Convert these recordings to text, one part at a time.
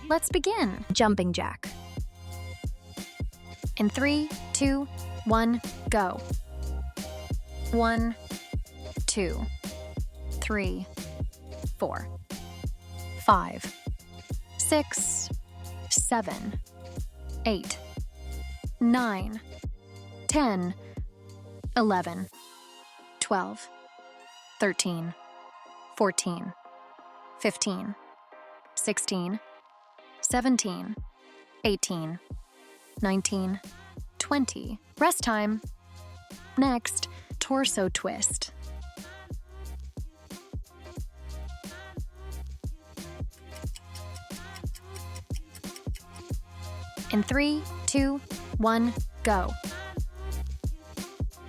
Let's begin. Jumping jack. In 3, 2, 1, go. 1, 2, 3, 4, 5, 6, 7, 8, 9, 10, 11, 12, 13, 14, 15, 16, 17, 18, 19, 20. Rest time. Next, torso twist. In 3, 2, 1, go.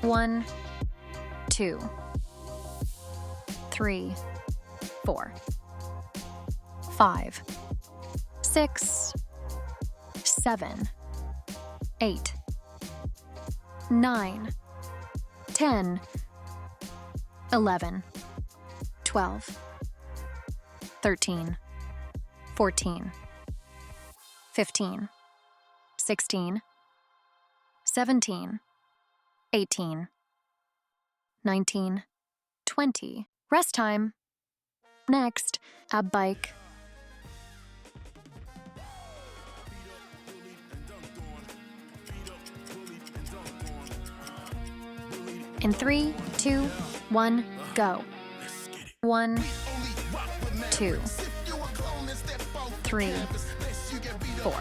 1, 2, 3, 4, 5, 6, 7, 8, 9, 10, 11, 12, 13, 14, 15, 16, 17, 18, 19, 20. Rest time. Next, ab bike. In 3, 2, 1, go. 1, 2, 3, 4,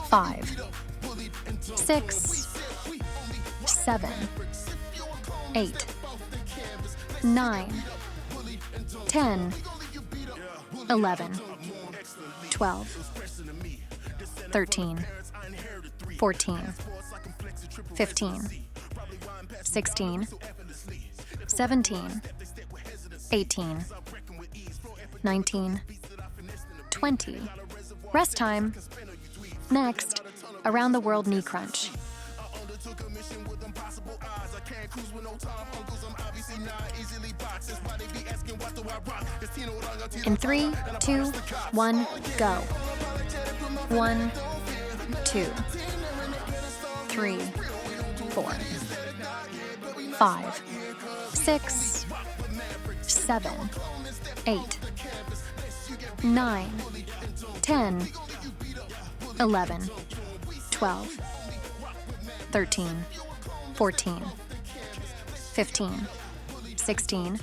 5, 6, 7, 8, 9, 10, 11, 12, 13, 14, 15, 16, 17, 18, 19, 20. Rest time. Next, around the world knee crunch. In 3, 2, 1, go. 1, 2, 3, 4, 5, 6, 7, 8, 9, 10, 11, 12, 13, 14, 15, 16,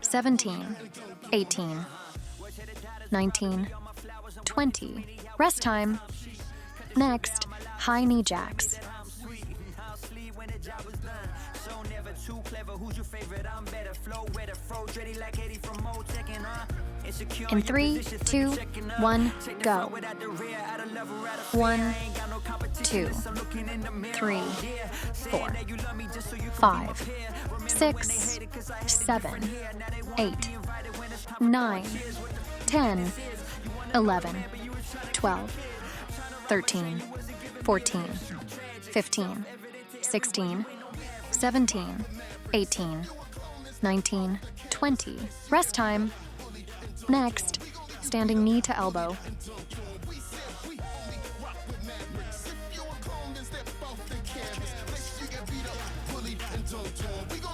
17, 18, 19, 20. Rest time. Next, high knee jacks. In 3, 2, 1, go. 1, 2, 3, 4, 5, 6, 7, 8, 9, 10, 11, 12, 13, 14, 15, 16, 17, 18, 19, 20. Rest time. Next, standing knee to elbow.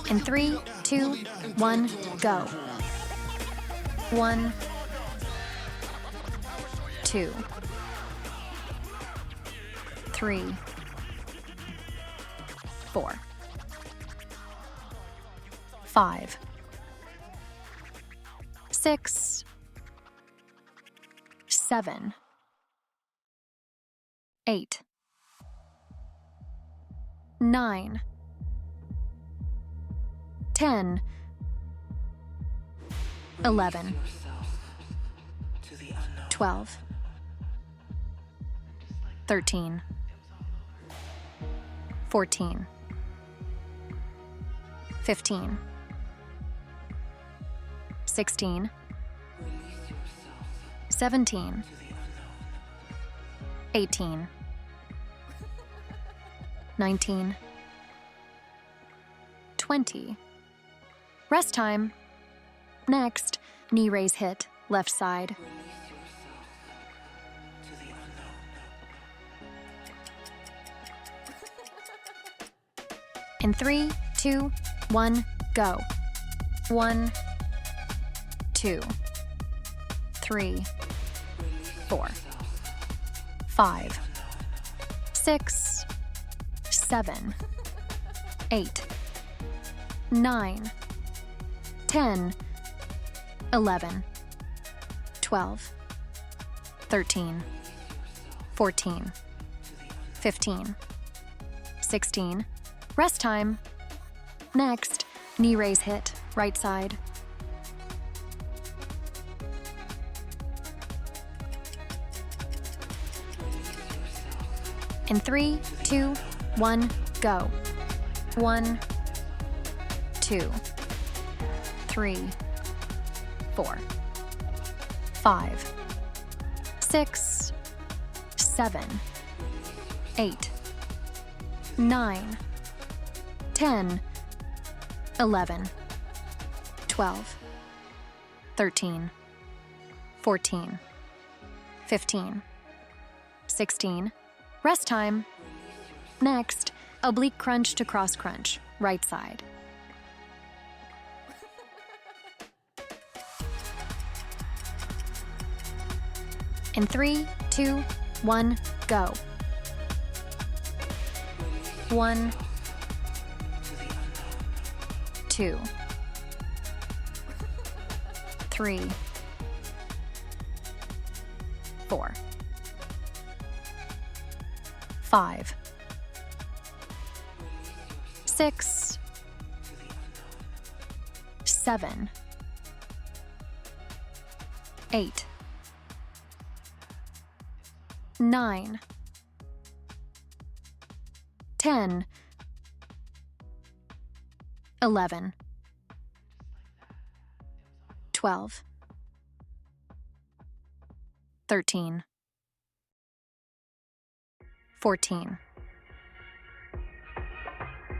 In 3, 2, 1, go. 1, 2, 3, 4, 5, 6, 7, 8, 9, 10, 11, 12, 13, 14, 15, 16, 17, 18, 19, 20. Rest time. Next, knee raise hit, left side. In 3, 2, 1, go. 1, 2, 3, 4, 5, 6, 7, 8, 9, 10, 11, 12, 13, 14, 15, 16. Rest time. Next, knee raise hit, right side. In 3, 2, 1, go. 1, 2, 3, 4, 5, 6, 7, 8, 9, 10, 11, 12, 13, 14, 15, 16. Rest time. Next, oblique crunch to cross crunch, right side. In 3, 2, 1, go. 1, 2, 3, 4, 5, 6, 7, 8, 9, 10, 11, 12, 13, 14,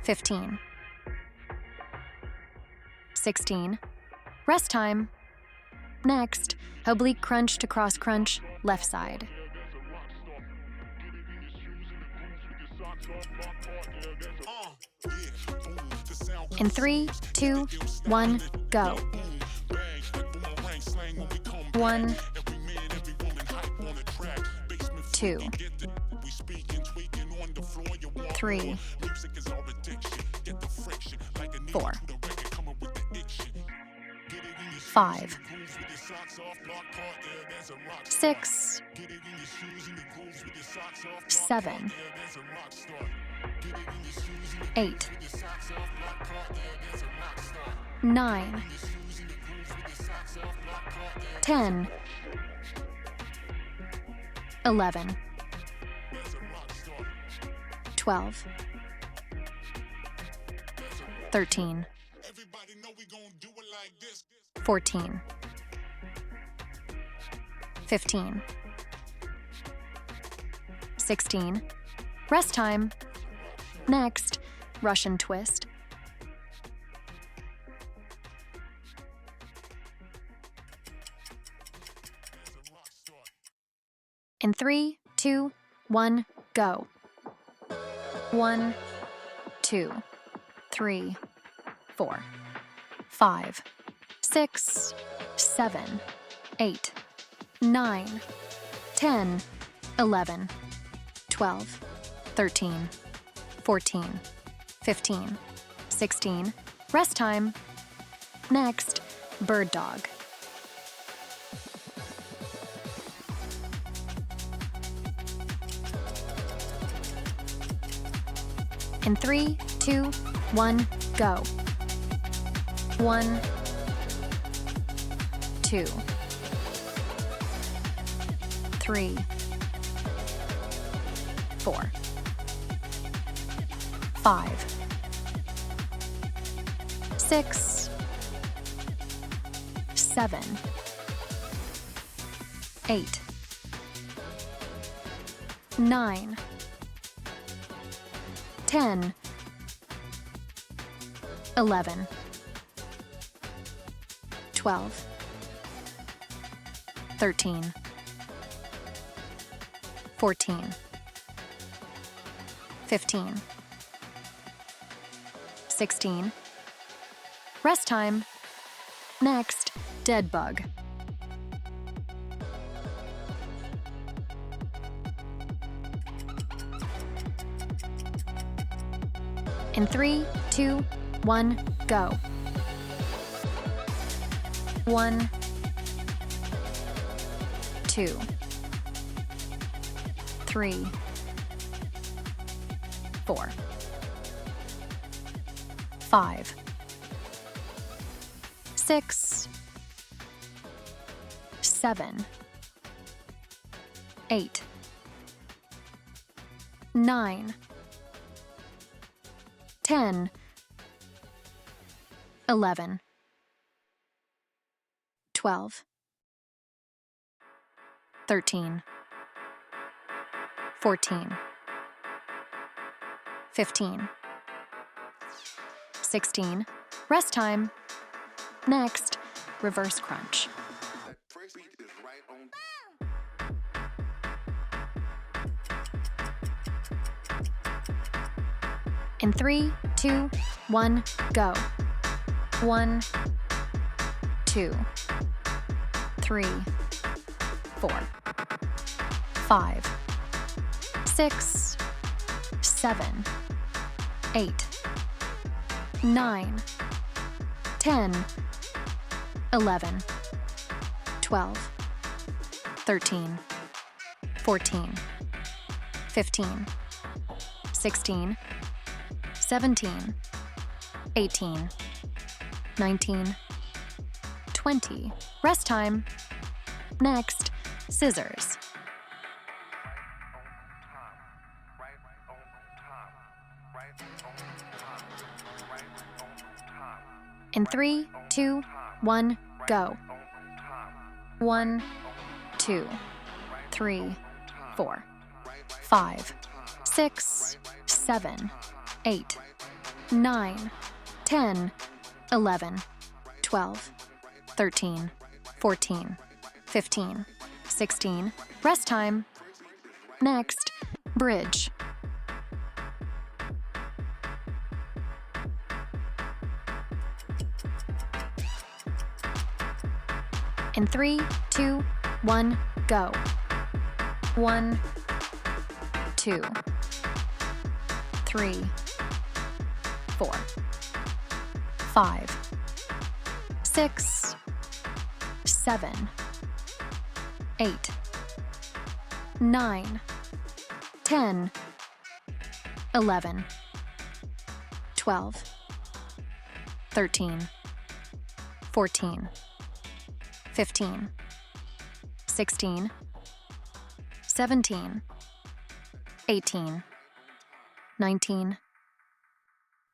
15, 16. Rest time. Next, oblique crunch to cross crunch, left side. In 3, 2, 1, go. 1, 2, 3, 4, 5, 6, 7, 8, 9, 10, 11, 12, 13, 14, 15, 16. Rest time. Next, Russian twist. In 3, 2, 1, go. 1, 2, 3, 4, 5, 6, 7, 8, 9, 10, 11, 12, 13, 14, 15, 16. Rest time. Next, bird dog. In 3, 2, 1, go. 1, 2, 3, 4, 5, 6, 7, 8, 9, 10, 11, 12, 13, 14, 15, 16. Rest time. Next, dead bug. In 3, 2, 1, go. 1, 2, 3, 4, 5, 6, 7, 8, 9, 10, 11, 12, 13, 14, 15, 16. Rest time. Next, reverse crunch. In 3, 2, 1, go. 1, 2, 3, 4, 5, 6, 7, 8, 9, 10, 11, 12, 13, 14, 15, 16, 17, 18, 19, 20. Rest time. Next, scissors. In 3, 2, 1, go. 1, 2, 3, 4, 5, 6, 7, 8, 9, 10, 11, 12, 13, 14, 15, 16. Rest time. Next, bridge. In 3, 2, 1, go. 1, 2, 3, 4, 5, 6, 7, 8, 9, 10, 11, 12, 13, 14, 15, 16, 17, 18, 19,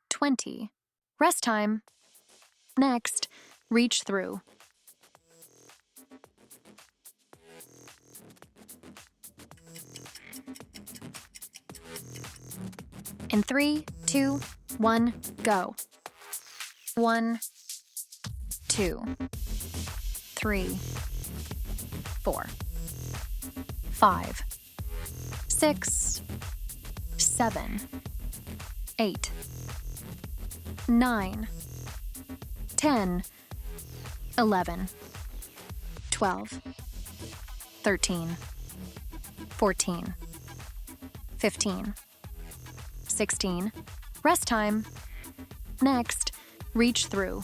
20. Rest time. Next, reach through. In 3, 2, 1, go. 1, 2, 3, 4, 5, 6, 7, 8, 9, 10, 11, 12, 13, 14, 15, 16. Rest time. Next, reach through.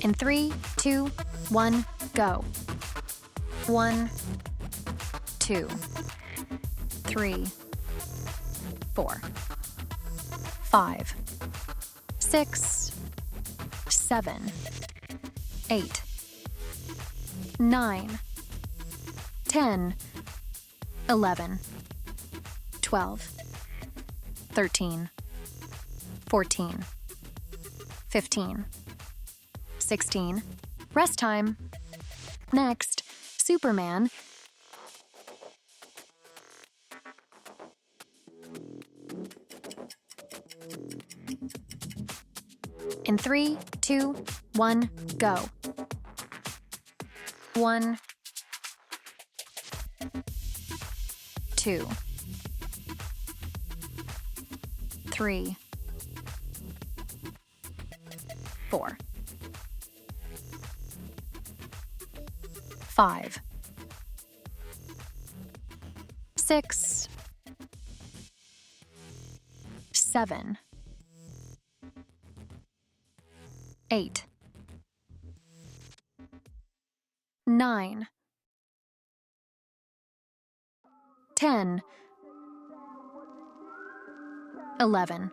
In 3, 2, 1, go. 1, 2, 3, 4, 5, 6, 7, 8, 9, 10, 11, 12, 13, 14, 15, 16. Rest time. Next, Superman. In 3, 2, 1, go. 1, 2, 3, 4, 5, 6, 7, 8, 9, 10, 11,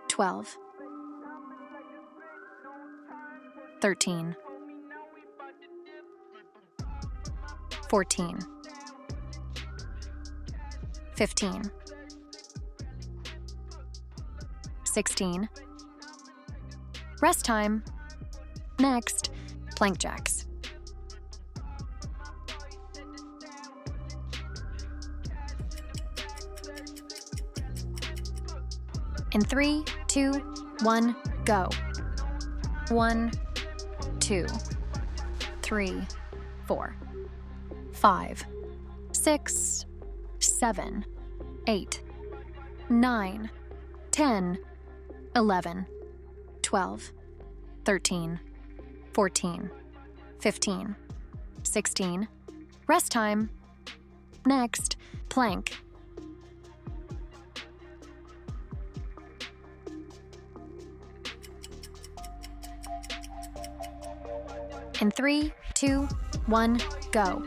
12, 13, 14, 15, 16. Rest time. Next, plank jacks. In 3, 2, 1, go. 1, 2, 3, 4, 5, 6, 7, 8, 9, 10, 11, 12, 13, 14, 15, 16. Rest time. Next, plank. In 3, 2, 1, go.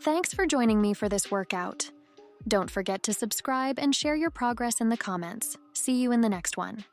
Thanks for joining me for this workout. Don't forget to subscribe and share your progress in the comments. See you in the next one.